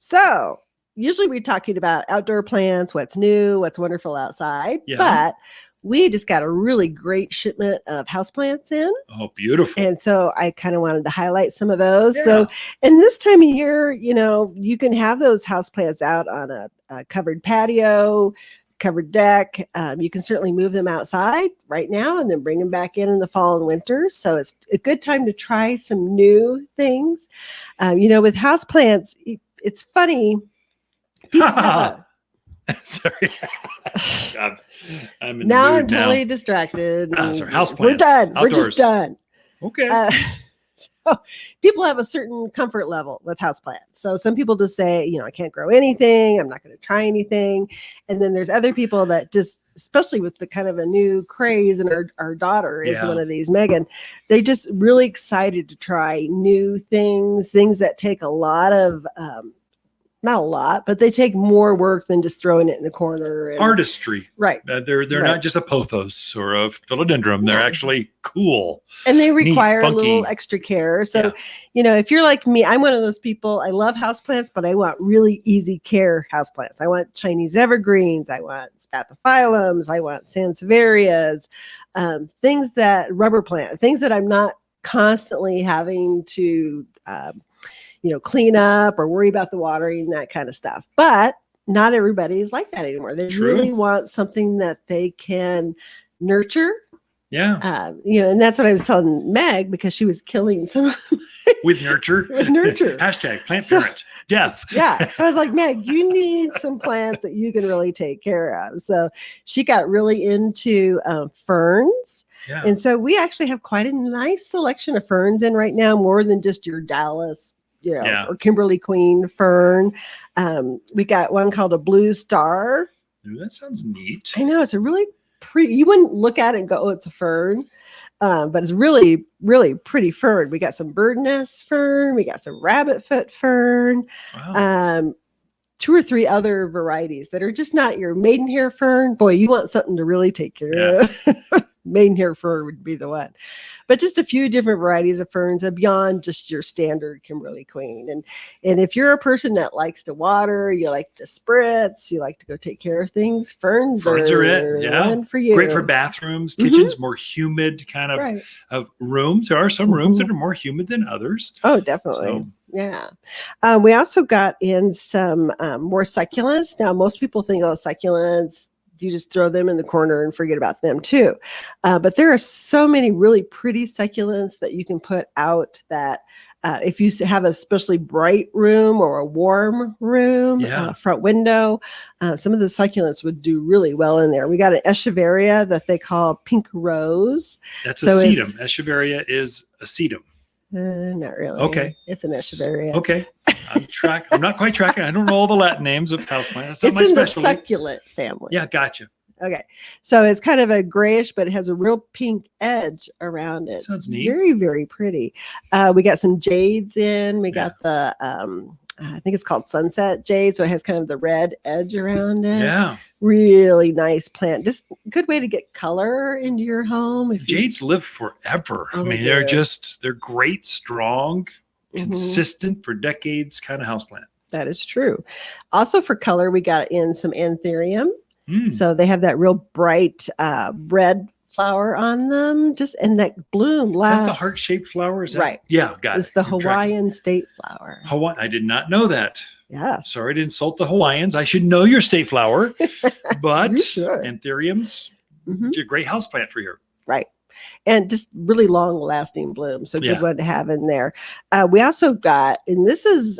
So usually we're talking about outdoor plants, what's new, what's wonderful outside. Yeah. But we just got a really great shipment of houseplants in. Oh, beautiful. And so I kind of wanted to highlight some of those. Yeah. So, and this time of year, you can have those houseplants out on a covered patio, covered deck. You can certainly move them outside right now and then bring them back in the fall and winter. So it's a good time to try some new things. With houseplants, it's funny. People have Sorry. I'm in now the mood I'm totally distracted. Sorry, houseplants. We're done. Outdoors. We're just done. Okay. So people have a certain comfort level with houseplants. So some people just say, I can't grow anything. I'm not going to try anything. And then there's other people that just, especially with the kind of a new craze, and our daughter is one of these, Megan, they're just really excited to try new things that take a lot of, not a lot, but they take more work than just throwing it in a corner. And, artistry. Right. They're Right. not just a pothos or a philodendron. They're actually cool. And they require neat, a little funky. extra care. So, if you're like me, I'm one of those people, I love houseplants, but I want really easy care houseplants. I want Chinese evergreens. I want spathiphyllums. I want sansevierias, things that rubber plant, things that I'm not constantly having to, clean up or worry about the watering, that kind of stuff. But not everybody is like that anymore. They really want something that they can nurture. Yeah. And that's what I was telling Meg, because she was killing some with nurture. With nurture. Hashtag plant parent. Death. Yeah. So I was like, Meg, you need some plants that you can really take care of. So she got really into ferns. Yeah. And so we actually have quite a nice selection of ferns in right now, more than just your Dallas or Kimberly Queen fern. We got one called a blue star. Ooh, that sounds neat. I know, it's a really pretty, you wouldn't look at it and go, oh, it's a fern. But it's really, really pretty fern. We got some bird nest fern. We got some rabbit foot fern. Wow. 2 or 3 other varieties that are just not your maiden hair fern. Boy, you want something to really take care of. Maiden hair fern would be the one. But just a few different varieties of ferns beyond just your standard Kimberly Queen. And if you're a person that likes to water, you like to spritz, you like to go take care of things, ferns are it. Yeah. one for you. Great for bathrooms, kitchens, more humid kind of rooms. There are some rooms that are more humid than others. Oh, definitely. So, yeah. We also got in some more succulents. Now, most people think, oh, succulents, you just throw them in the corner and forget about them too. But there are so many really pretty succulents that you can put out that if you have a especially bright room or a warm room, front window, some of the succulents would do really well in there. We got an echeveria that they call pink rose. That's a sedum. Echeveria is a sedum. Not really. Okay. It's an echeveria. Okay. I'm not quite tracking. I don't know all the Latin names of houseplants. That's not my in specialty. The succulent family. Yeah, gotcha. Okay. So it's kind of a grayish, but it has a real pink edge around it. Sounds neat. Very, very pretty. We got some jades in. We got the, I think it's called sunset jade. So it has kind of the red edge around it. Yeah. Really nice plant. Just a good way to get color into your home. Jades live forever. Oh, I mean, they're great, strong, consistent for decades kind of houseplant. That is true. Also for color, we got in some Anthurium. So they have that real bright red flower on them. And that bloom lasts. Is that the heart-shaped flower? Is that, right. Yeah, got it's the Hawaiian state flower. I did not know that. Yeah. Sorry to insult the Hawaiians. I should know your state flower. But Anthuriums, a great houseplant for here. Right. And just really long lasting blooms. So good one to have in there. We also got, and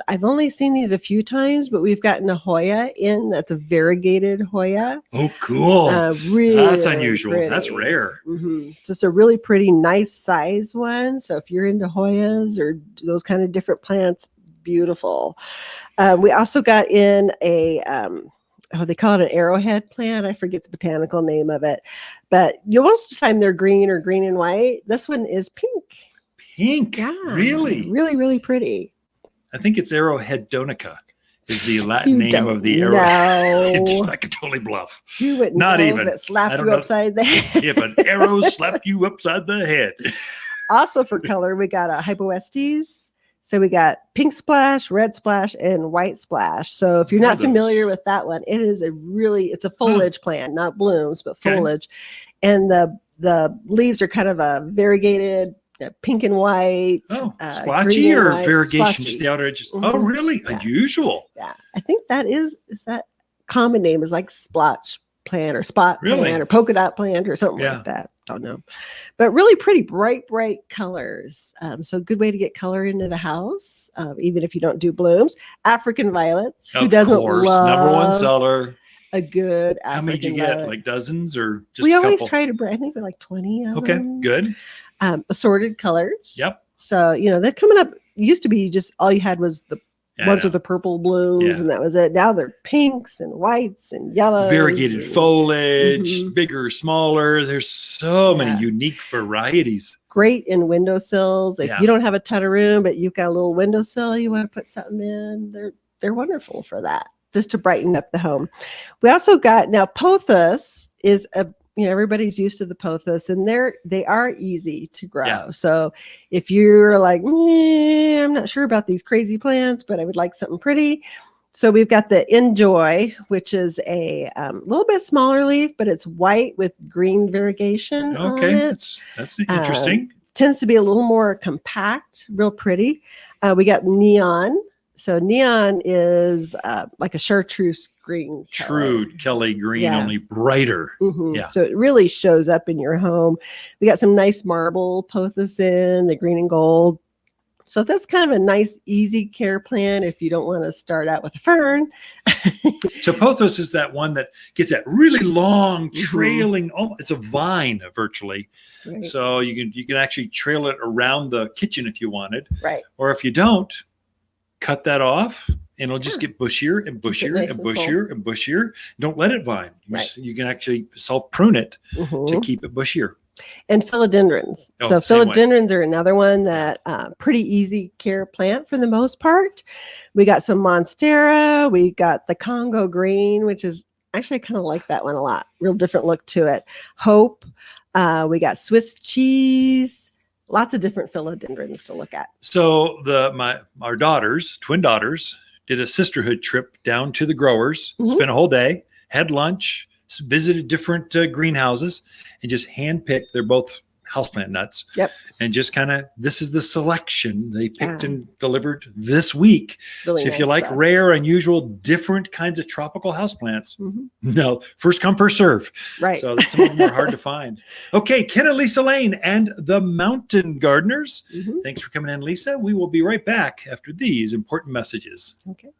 I've only seen these a few times, but we've gotten a Hoya in. That's a variegated Hoya. Oh, cool. Really, that's unusual. Pretty. That's rare. Just a really pretty, nice size one. So if you're into Hoyas or those kind of different plants, beautiful. We also got in a, they call it an arrowhead plant. I forget the botanical name of it, but most of the time they're green or green and white. This one is pink. Pink? Yeah. Really? Really, really pretty. I think it's Arrowhead Donica is the Latin name of the arrow. I could totally bluff. You wouldn't Not know even. If it slapped you upside the head. If an arrow slapped you upside the head. Also for color, we got a Hypoestes So we got pink splash, red splash, and white splash. So if you're not familiar with that one, it is it's a foliage plant, not blooms, but foliage. And the leaves are kind of a variegated pink and white. Splotchy or variegation, just the outer edges. Oh, really? Yeah. Unusual. Yeah. I think that is that common name is like splotch plant or spot plant or polka dot plant or something like that. Don't know. But really pretty bright colors. So good way to get color into the house, even if you don't do blooms. African violets. Who doesn't love number one seller? A good African How many did you get? Like dozens or just we a always couple? try to, I think we're like 20 of them. Good. Assorted colors. Yep. So, they're coming up. Used to be just all you had was the ones with the purple blooms and that was it. Now they're pinks and whites and yellows. Variegated foliage, bigger, smaller. There's so many unique varieties. Great in windowsills. If you don't have a ton of room, but you've got a little windowsill you want to put something in, they're wonderful for that, just to brighten up the home. We also got, now Pothos is everybody's used to the pothos, and they are easy to grow. Yeah. So if you're like, I'm not sure about these crazy plants, but I would like something pretty. So we've got the Enjoy, which is a little bit smaller leaf, but it's white with green variegation. Okay, on it. That's interesting. Tends to be a little more compact, real pretty. We got Neon. So Neon is like a chartreuse green. True Kelly green, only brighter. Yeah. So it really shows up in your home. We got some nice marble pothos in the green and gold. So that's kind of a nice, easy care plant if you don't want to start out with a fern. So Pothos is that one that gets that really long trailing. It's a vine virtually. Right. So you can actually trail it around the kitchen if you wanted. Right. Or if you don't, cut that off and it'll just get bushier and bushier and bushier and bushier. Don't let it vine. You can actually self prune it to keep it bushier. And philodendrons. So philodendrons are another one that pretty easy care plant for the most part. We got some Monstera. We got the Congo green, which is actually, I kind of like that one a lot. Real different look to it. Hope. We got Swiss cheese. Lots of different philodendrons to look at. So our twin daughters, did a sisterhood trip down to the growers, spent a whole day, had lunch, visited different greenhouses, and just handpicked. They're both houseplant nuts. Yep. And just kind of, this is the selection they picked and delivered this week. Really so if you like rare, unusual, different kinds of tropical houseplants, no, first come, first serve. Right. So some of them are hard to find. Okay, Ken and Lisa Lane and the Mountain Gardeners. Thanks for coming in, Lisa. We will be right back after these important messages. Okay.